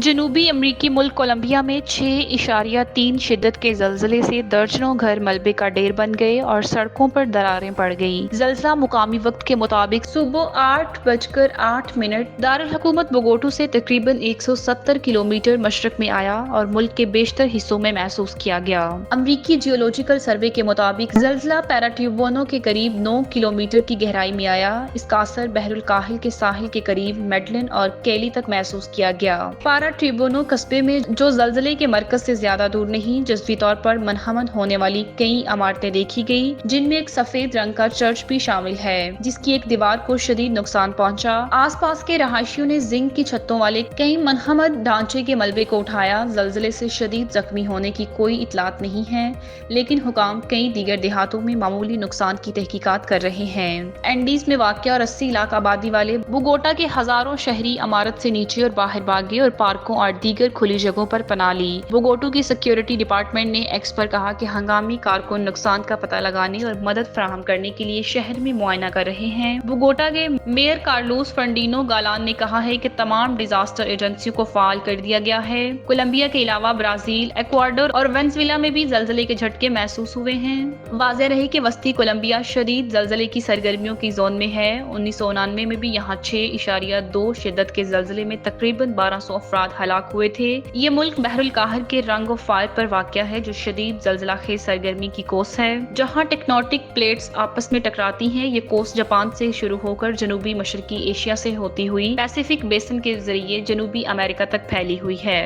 جنوبی امریکی ملک کولمبیا میں 6.3 شدت کے زلزلے سے درجنوں گھر ملبے کا ڈیر بن گئے اور سڑکوں پر دراریں پڑ گئیں۔ زلزلہ مقامی وقت کے مطابق صبح 8:08 دارالحکومت بوگوٹو سے تقریباً 170 کلومیٹر مشرق میں آیا اور ملک کے بیشتر حصوں میں محسوس کیا گیا۔ امریکی جیولوجیکل سروے کے مطابق زلزلہ پیراٹیوبونو کے قریب 9 کلومیٹر کی گہرائی میں آیا۔ اس کا اثر بحر الکاہل کے ساحل کے قریب میڈلن اور کیلی تک محسوس کیا گیا۔ پیراٹیوبونو قصبے میں جو زلزلے کے مرکز سے زیادہ دور نہیں، جزوی طور پر منہدم ہونے والی کئی عمارتیں دیکھی گئی، جن میں ایک سفید رنگ کا چرچ بھی شامل ہے جس کی ایک دیوار کو شدید نقصان پہنچا۔ آس پاس کے رہائشیوں نے زنک کی چھتوں والے کئی منہدم ڈھانچے کے ملبے کو اٹھایا۔ زلزلے سے شدید زخمی ہونے کی کوئی اطلاعات نہیں ہیں، لیکن حکام کئی دیگر دیہاتوں میں معمولی نقصان کی تحقیقات کر رہے ہیں۔ اینڈیز میں واقع اور 80 لاکھ آبادی والے بوگوٹا کے ہزاروں شہری عمارت سے نیچے اور باہر بھاگے اور پارکوں اور دیگر کھلی جگہوں پر پناہ لی۔ بوگوٹو کی سیکیورٹی ڈپارٹمنٹ نے ایکس پر کہا کہ ہنگامی کارکن نقصان کا پتہ لگانے اور مدد فراہم کرنے کے لیے شہر میں معائنہ کر رہے ہیں۔ بوگوٹا کے میئر کارلوس فرنانڈینو گالان نے کہا ہے کہ تمام ڈیزاسٹر ایجنسیوں کو فعال کر دیا گیا ہے۔ کولمبیا کے علاوہ برازیل، ایکواڈور اور وینزویلا میں بھی زلزلے کے جھٹکے محسوس ہوئے ہیں۔ واضح رہے کہ وسطی کولمبیا شدید زلزلے کی سرگرمیوں کی زون میں ہے۔ 1999 میں بھی یہاں 6.2 شدت کے زلزلے میں تقریباً 1200 افراد ہلاک ہوئے تھے۔ یہ ملک بحر الکاہل کے رنگ آف فائر پر واقع ہے، جو شدید زلزلہ خیز سرگرمی کی کوس ہے۔ جہاں ٹیکٹونک پلیٹس آپس میں ٹکراتی ہیں، یہ کوس جاپان سے شروع ہو کر جنوبی مشرقی ایشیا سے ہوتی ہوئی پیسیفک بیسن کے ذریعے جنوبی امریکہ تک پھیلی ہوئی ہے۔